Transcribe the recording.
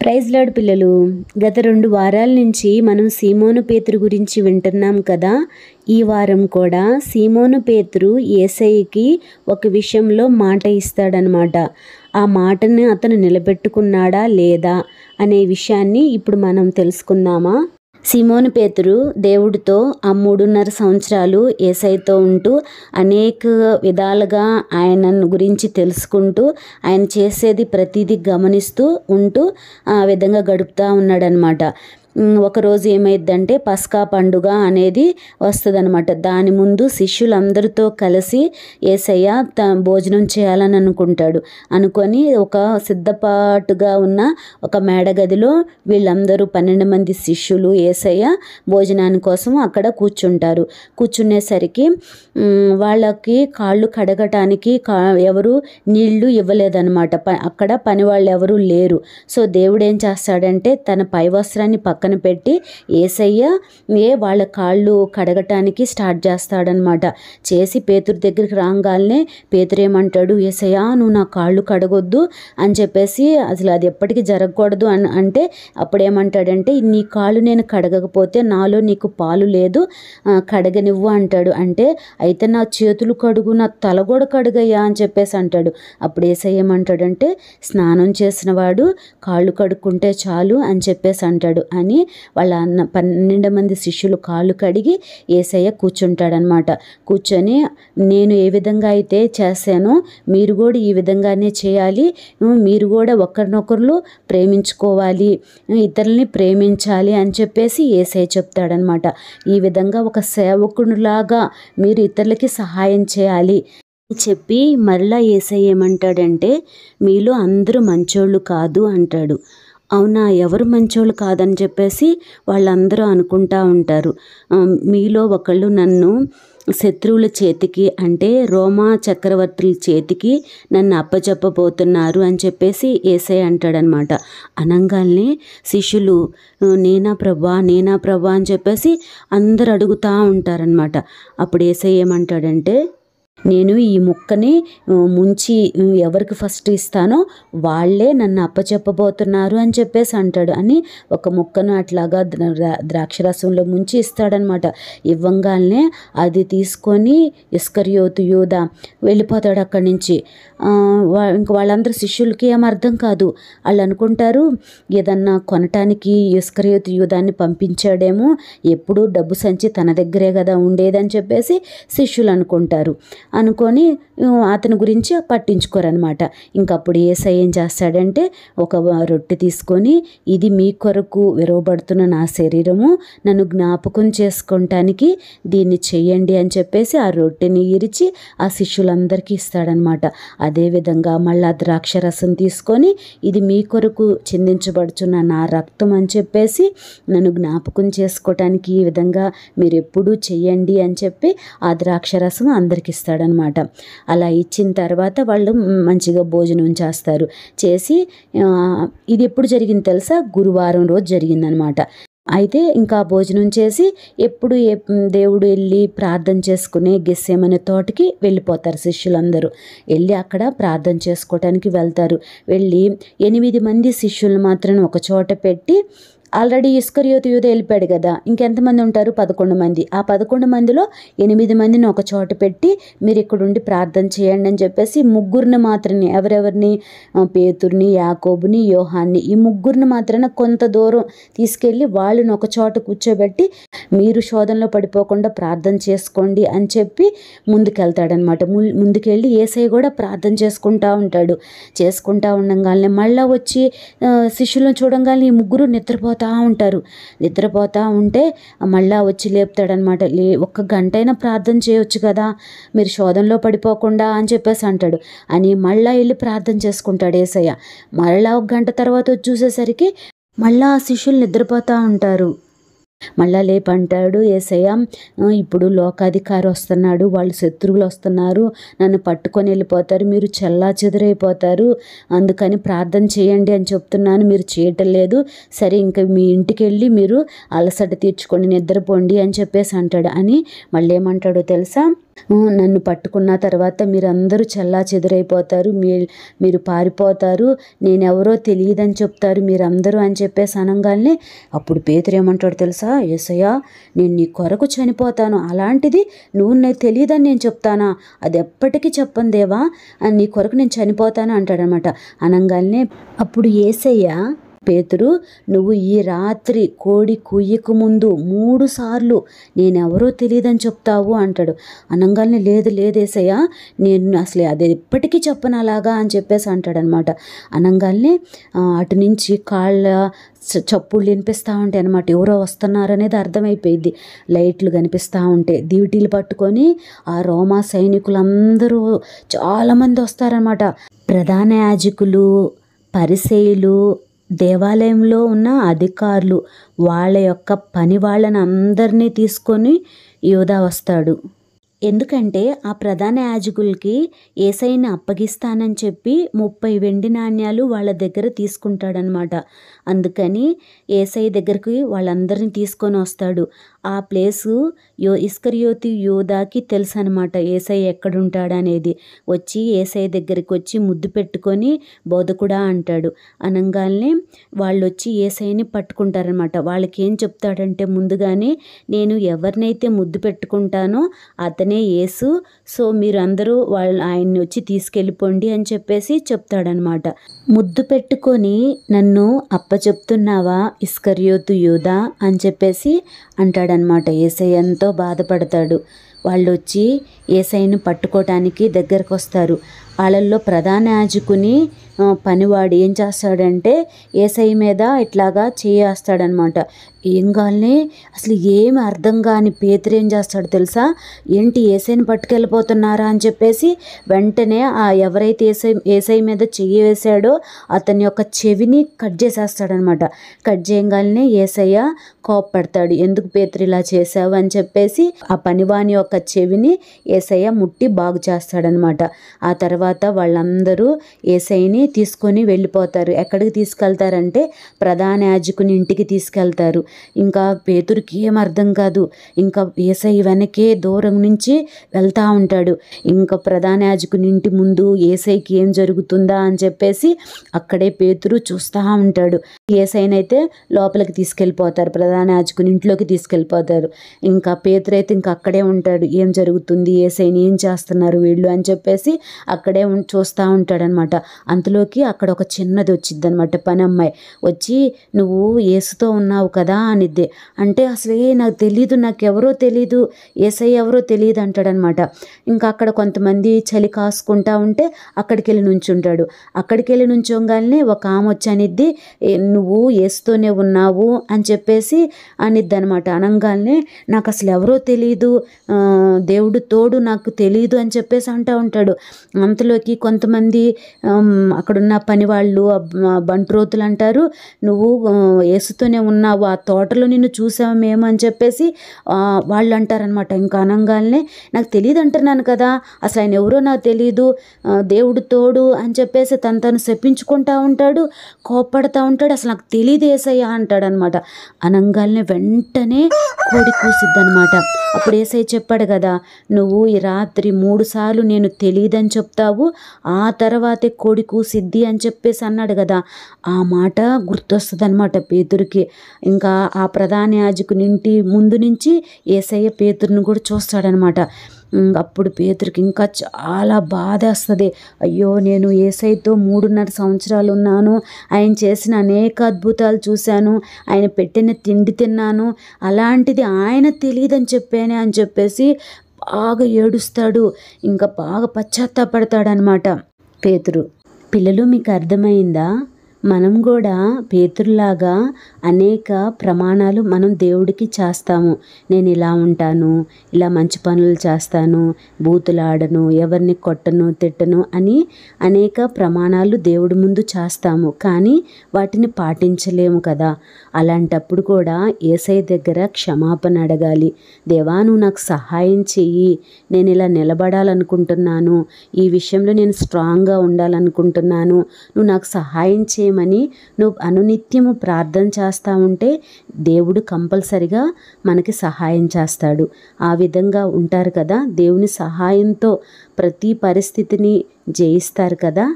Praise lord పిల్లలు, గత 2 వారాల నుంచి మనం సీమోను పేతురు గురించి వింటున్నాం కదా. ఈ వారం కూడా సీమోను పేతురు యేసయ్యకి ఒక విషయంలో మాట ఇస్తాడనమాట. ఆ మాటను అతను నిలబెట్టుకున్నాడా లేదా అనే విషయాన్ని ఇప్పుడు మనం తెలుసుకుందామా. సీమోను పేతురు దేవుడితో ఆ 3.5 సంవత్సరాలు యేసయ్యతో ఉంటూ అనేక విధాలుగా ఆయనను గురించి తెలుసుకుంటూ ఆయన చేసేది ప్రతిదీ గమనిస్తూ ఉంటూ ఆ విధంగా గడుపుతూ ఉన్నాడనమాట. ఒకరోజు ఏమైందంటే పస్కా పండుగ అనేది వస్తుందన్నమాట. దాని ముందు శిష్యులందరితో కలిసి యేసయ్య భోజనం చేయాలని అనుకొని ఒక సిద్ధపాటుగా ఉన్న ఒక మేడగదిలో వీళ్ళందరూ 12 మంది శిష్యులు యేసయ్య భోజనాని కోసం అక్కడ కూర్చునేసరికి వాళ్ళకి కాళ్ళు కడగటానికి ఎవరు నీళ్లు ఇవ్వలేదన్నమాట. అక్కడ పని వాళ్ళు ఎవరు లేరు. సో దేవుడు ఏం చేస్తాడంటే తన పై వస్త్రాన్ని పక్కన పెట్టి యేసయ్య వాళ్ళ కాళ్ళు కడగటానికి స్టార్ట్ చేస్తాడనమాట. చేసి పేతురు దగ్గరికి రాగానే పేతురు ఏమంటాడు, యేసయ్య నువ్వు నా కాళ్ళు కడగొద్దు అని చెప్పేసి, అసలు అది ఎప్పటికీ జరగకూడదు అంటే అప్పుడేమంటాడంటే నీ కాళ్ళు నేను కడగకపోతే నాలో నీకు పాలు లేదు, కడగనివ్వు అంటాడు. అంటే అయితే నా చేతులు కడుగు, నా తల కూడా కడుగయ్యా అని చెప్పేసి అంటాడు. అప్పుడు యేసయ్య ఏమంటాడంటే స్నానం చేసిన వాడు కాళ్ళు కడుక్కుంటే చాలు అని చెప్పేసి అంటాడు. అని వాళ్ళ 12 మంది శిష్యులు కాళ్ళు కడిగి యేసయ్య కూర్చుంటాడనమాట. కూర్చొని నేను ఏ విధంగా అయితే చేశానో మీరు కూడా ఈ విధంగానే చేయాలి, మీరు కూడా ఒకరినొకరు ప్రేమించుకోవాలి, ఇతరుల్ని ప్రేమించాలి అని చెప్పేసి యేసయ్య చెప్తాడనమాట. ఈ విధంగా ఒక సేవకునిలాగా మీరు ఇతరులకి సహాయం చేయాలి చెప్పి మరలా యేసయ్య ఏమంటాడంటే మీలో అందరూ మంచోళ్ళు కాదు అంటాడు. అవునా, ఎవరు మంచోళ్ళు కాదని చెప్పేసి వాళ్ళందరూ అనుకుంటా ఉంటారు. మీలో ఒకళ్ళు నన్ను శత్రువుల చేతికి అంటే రోమా చక్రవర్తుల చేతికి నన్ను అప్పచెప్పబోతున్నారు అని చెప్పేసి యేసయ్య అంటాడనమాట. అనంగాల్ని శిష్యులు నేనా ప్రభా అని చెప్పేసి అందరు అడుగుతూ ఉంటారనమాట. అప్పుడు యేసయ్య ఏమంటాడంటే నేను ఈ ముక్కని ముంచి ఎవరికి ఫస్ట్ ఇస్తానో వాళ్ళే నన్ను అప్పచెప్పబోతున్నారు అని చెప్పేసి అంటాడు. అని ఒక ముక్కను అట్లాగా ద్రాక్షరసంలో ముంచి ఇస్తాడనమాట. ఇవ్వంగానే అది తీసుకొని ఇస్కరియోతు యూదా వెళ్ళిపోతాడు అక్కడి నుంచి. ఇంక వాళ్ళందరూ శిష్యులకి ఏం అర్థం కాదు. వాళ్ళు అనుకుంటారు ఏదన్నా కొనటానికి ఇస్కరియోతు యూదాన్ని పంపించాడేమో, ఎప్పుడు డబ్బు సంచి తన దగ్గరే కదా ఉండేదని చెప్పేసి శిష్యులు అనుకొని అతని గురించి పట్టించుకోరనమాట. ఇంకప్పుడు యేసయ్య ఏం చేస్తాడంటే ఒక రొట్టె తీసుకొని ఇది మీ కొరకు విరవబడుతున్న నా శరీరము, నన్ను జ్ఞాపకం చేసుకోవటానికి దీన్ని చెయ్యండి అని చెప్పేసి ఆ రొట్టెని ఇరిచి ఆ శిష్యులందరికీ ఇస్తాడనమాట. అదేవిధంగా మళ్ళా ద్రాక్షరసం తీసుకొని ఇది మీ కొరకు చిందించబడుచున్న నా రక్తం అని చెప్పేసి నన్ను జ్ఞాపకం చేసుకోవటానికి ఈ విధంగా మీరు ఎప్పుడూ చెయ్యండి అని చెప్పి ఆ ద్రాక్షరసం అందరికి ఇస్తాడనమాట. అలా ఇచ్చిన తర్వాత వాళ్ళు మంచిగా భోజనం చేసి ఇది ఎప్పుడు జరిగింది తెలుసా, గురువారం రోజు జరిగిందనమాట. అయితే ఇంకా భోజనం చేసి ఎప్పుడు దేవుడు వెళ్ళి ప్రార్థన చేసుకునే గెస్సేమనే తోటకి వెళ్ళిపోతారు. శిష్యులందరూ వెళ్ళి అక్కడ ప్రార్థన చేసుకోవటానికి వెళ్తారు. వెళ్ళి 8 మంది శిష్యులు మాత్రం ఒక చోట పెట్టి, ఆల్రెడీ ఇస్కరియోతు యూదా వెళ్ళిపోయాడు కదా, ఇంకెంతమంది ఉంటారు, 11 మంది. ఆ 11 మందిలో 8 మందిని ఒక చోట పెట్టి మీరు ఇక్కడుండి ప్రార్థన చేయండి అని చెప్పేసి ముగ్గురిని మాత్రమే, ఎవరెవరిని, పేతుర్ని, యాకోబుని, యోహాన్ని, ఈ ముగ్గురిని మాత్రమే కొంత దూరం తీసుకెళ్ళి వాళ్ళని ఒక చోట కూర్చోబెట్టి మీరు శోధనలో పడిపోకుండా ప్రార్థన చేసుకోండి అని చెప్పి ముందుకెళ్తాడనమాట. ముందుకెళ్ళి యేసయ్య కూడా ప్రార్థన చేసుకుంటూ ఉండగానే మళ్ళీ వచ్చి శిష్యులను చూడంగానే ఈ ముగ్గురు నిద్రపోతూ ఉంటే మళ్ళా వచ్చి లేపుతాడనమాట. ఒక్క గంట అయినా ప్రార్థన చేయొచ్చు కదా మీరు శోధనలో పడిపోకుండా అని చెప్పేసి అంటాడు. అని మళ్ళా వెళ్ళి ప్రార్థన చేసుకుంటాడు యేసయ్య. మళ్ళా 1 గంట తర్వాత వచ్చి చూసేసరికి మళ్ళా ఆ శిష్యులు నిద్రపోతూ ఉంటారు. మళ్ళా లేపంటాడు యేసయ్య, ఇప్పుడు లోకాధికారి వస్తున్నాడు, వాళ్ళు శత్రువులు వస్తున్నారు, నన్ను పట్టుకొని వెళ్ళిపోతారు, మీరు చెల్లాచెదురైపోతారు, అందుకని ప్రార్థన చేయండి అని చెప్తున్నాను, మీరు చేయటం లేదు, సరే ఇంకా మీ ఇంటికి వెళ్ళి మీరు అలసట తీర్చుకొని నిద్రపోండి అని చెప్పేసి అంటాడు. అని మళ్ళీ ఏమంటాడో తెలుసా, నన్ను పట్టుకున్న తర్వాత మీరందరూ చెల్లాచెదురైపోతారు, మీరు పారిపోతారు, నేనెవరో తెలియదని చెప్తారు మీరందరూ అని చెప్పేసి అనగానే అప్పుడు పేతురు ఏమంటాడు తెలుసా? యేసయ్యా, నేను నీ కొరకు చనిపోతాను, అలాంటిది నువ్వు నాకు తెలియదని నేను చెప్తానా? అది ఎప్పటికీ చెప్పను దేవా, నీ కొరకు నేను చనిపోతాను అంటాడనమాట. అనగానే అప్పుడు యేసయ్య, పేతురు, నువ్వు ఈ రాత్రి కోడి కుయ్యకు ముందు 3 సార్లు నేనెవరో తెలియదని చెప్తావు అంటాడు. అనగానే లేదు లేదు యేసయ్య, నేను అసలు అది ఎప్పటికీ చెప్పను అలాగా అని చెప్పేసి అంటాడనమాట. అనగానే అటు నుంచి కాళ్ళ చప్పుళ్ళు వినిపిస్తూ ఉంటాయి అనమాట. ఎవరో వస్తున్నారనేది అర్థమైపోయింది. లైట్లు కనిపిస్తూ ఉంటాయి. దివిటీలు పట్టుకొని ఆ రోమా సైనికులందరూ చాలామంది వస్తారనమాట. ప్రధాన యాజకులు, పరిసయ్యులు, దేవాలయంలో ఉన్న అధికారులు, వాళ్ళ యొక్క పని వాళ్ళని అందరినీ తీసుకొని యూదా వస్తాడు. ఎందుకంటే ఆ ప్రధాన యాజకులకి యేసయ్యని అప్పగిస్తానని చెప్పి 30 వెండి నాణ్యాలు వాళ్ళ దగ్గర తీసుకుంటాడనమాట. అందుకని యేసయ్య దగ్గరికి వాళ్ళందరినీ తీసుకొని వస్తాడు. ఆ ప్లేసు ఇస్కరియోతు యూదాకి తెలుసు అనమాట యేసయ్య ఎక్కడుంటాడనేది. వచ్చి యేసయ్య దగ్గరికి వచ్చి ముద్దు పెట్టుకొని బోధకుడా అంటాడు. అనగానే వాళ్ళు వచ్చి యేసయ్యని పట్టుకుంటారనమాట. వాళ్ళకి ఏం చెప్తాడంటే ముందుగానే, నేను ఎవరినైతే ముద్దు పెట్టుకుంటానో అతనే యేసు, సో మీరు అందరూ ఆయన్ని వచ్చి తీసుకెళ్ళిపోండి అని చెప్పేసి చెప్తాడనమాట. ముద్దు పెట్టుకొని నన్ను అప్పచెప్తున్నావా ఇస్కరియోతు యూదా అని చెప్పేసి అంటాడనమాట. యేసయ్య ఎంతో బాధపడతాడు. వాళ్ళు వచ్చి యేసయ్యను పట్టుకోవటానికి దగ్గరకు వస్తారు. వాళ్ళల్లో ప్రధాన యాజకుని పనివాడు ఏం చేస్తాడంటే యేసయ్య మీద ఇట్లాగా చేస్తాడనమాట. ఏం కాలనే అసలు ఏమి అర్థం కాని పేతురు ఏం చేస్తాడు తెలుసా? ఏంటి యేసయ్యని పట్టుకెళ్ళిపోతున్నారా అని చెప్పేసి వెంటనే ఎవరైతే యేసయ్య మీద చెయ్యి వేసాడో అతని యొక్క చెవిని కట్ చేసేస్తాడనమాట. కట్ చేయగానే యేసయ్య కోప్పడతాడు. ఎందుకు పేతురు ఇలా చేసావు అని చెప్పేసి ఆ పనివాని యొక్క చెవిని యేసయ్య ముట్టి బాగు చేస్తాడనమాట. ఆ తర్వాత వాళ్ళందరూ యేసయ్యని తీసుకొని వెళ్ళిపోతారు. ఎక్కడికి తీసుకెళ్తారంటే ప్రధాన యాజకుని ఇంటికి తీసుకెళ్తారు. ఇంకా పేతురుకి ఏం అర్థం కాదు. ఇంకా యేసయ్య వెనకే దూరం నుంచి వెళ్తూ ఉంటాడు. ఇంకా ప్రధాన యాజకుని ఇంటి ముందు యేసయ్యకి ఏం జరుగుతుందా అని చెప్పేసి అక్కడే పేతురు చూస్తూ ఉంటాడు. యేసయ్యనైతే లోపలికి తీసుకెళ్ళిపోతారు, ప్రధాన యాజకుని ఇంట్లోకి తీసుకెళ్ళిపోతారు. ఇంకా పేతురు అయితే ఇంకా అక్కడే ఉంటాడు. ఏం జరుగుతుంది, యేసయ్యని ఏం చేస్తున్నారు వీళ్ళు అని చెప్పేసి అక్కడే చూస్తూ ఉంటాడనమాట. అంతలోకి అక్కడ ఒక చిన్నది వచ్చిద్ది అనమాట. పని అమ్మాయి వచ్చి, నువ్వు యేసుతో ఉన్నావు కదా అనిద్ది. అంటే అసలు నాకు తెలీదు, నాకెవరో తెలీదు, యేసయ్య ఎవరో తెలియదు అంటాడనమాట. ఇంకా అక్కడ కొంతమంది చలి కాసుకుంటా ఉంటే అక్కడికి వెళ్ళి నుంచుంటాడు. అక్కడికి వెళ్ళి నుంచోగానే ఒక ఆమె వచ్చి అనిద్ది, నువ్వు యేసుతోనే ఉన్నావు అని చెప్పేసి అనిద్ది అనమాట. అనగానే నాకు అసలు ఎవరో తెలీదు, దేవుడు తోడు, నాకు తెలీదు అని చెప్పేసి అంటూ ఉంటాడు. అంతలోకి కొంతమంది అక్కడున్న పని వాళ్ళు బంట్రోతులు అంటారు, నువ్వు యేసుతోనే ఉన్నావు, ఆ తోటలో నిన్ను చూసాము మేము అని చెప్పేసి వాళ్ళు అంటారనమాట. ఇంకా అనగానే నాకు తెలియదు అంటున్నాను కదా, అసలు ఆయన ఎవరో నాకు తెలీదు, దేవుడు తోడు అని చెప్పేసి తను శపించుకుంటా ఉంటాడు, కోప్పడుతూ ఉంటాడు. అసలు నాకు తెలియదు యేసయ్య అంటాడనమాట. అనగానే వెంటనే కోడి కూసిద్దనమాట. అప్పుడు యేసయ్య చెప్పాడు కదా, నువ్వు ఈ రాత్రి 3 సార్లు నేను తెలియదని చెప్తావు, ఆ తర్వాతే కోడి కూసిద్ది అని చెప్పేసి అన్నాడు కదా. ఆ మాట గుర్తొస్తుంది అనమాట పేతురికి. ఇంకా ఆ ప్రధాన యాజకుని ఇంటి ముందు నుంచి యేసయ్య పేతురుని కూడా చూస్తాడనమాట. అప్పుడు పేతురికి ఇంకా చాలా బాధ వస్తుంది. అయ్యో, నేను యేసయ్యతో 3.5 సంవత్సరాలు ఉన్నాను, ఆయన చేసిన అనేక అద్భుతాలు చూశాను, ఆయన పెట్టిన తిండి తిన్నాను, అలాంటిది ఆయన తెలియదని చెప్పానే అని చెప్పేసి బాగా ఏడుస్తాడు. ఇంకా బాగా పశ్చాత్తాపడతాడనమాట పేతురు. పిల్లలు, మీకు అర్థమైందా? మనం కూడా పేతురులాగా అనేక ప్రమాణాలు మనం దేవుడికి చేస్తాము. నేను ఇలా ఉంటాను, ఇలా మంచి పనులు చేస్తాను, బూతులు ఆడను, ఎవరిని కొట్టను, తిట్టను అని అనేక ప్రమాణాలు దేవుడి ముందు చేస్తాము. కానీ వాటిని పాటించలేము కదా. అలాంటప్పుడు కూడా యేసయ్య దగ్గర క్షమాపణ అడగాలి. దేవా, నువ్వు నాకు సహాయం చెయ్యి, నేను ఇలా నిలబడాలనుకుంటున్నాను, ఈ విషయంలో నేను స్ట్రాంగ్గా ఉండాలనుకుంటున్నాను, నువ్వు నాకు సహాయం చేయి దయచేయమని నువ్వు అనునిత్యము ప్రార్థన చేస్తూ ఉంటే దేవుడు కంపల్సరిగా మనకి సహాయం చేస్తాడు. ఆ విధంగా ఉంటారు కదా, దేవుని సహాయంతో ప్రతి పరిస్థితిని జయిస్తారు కదా.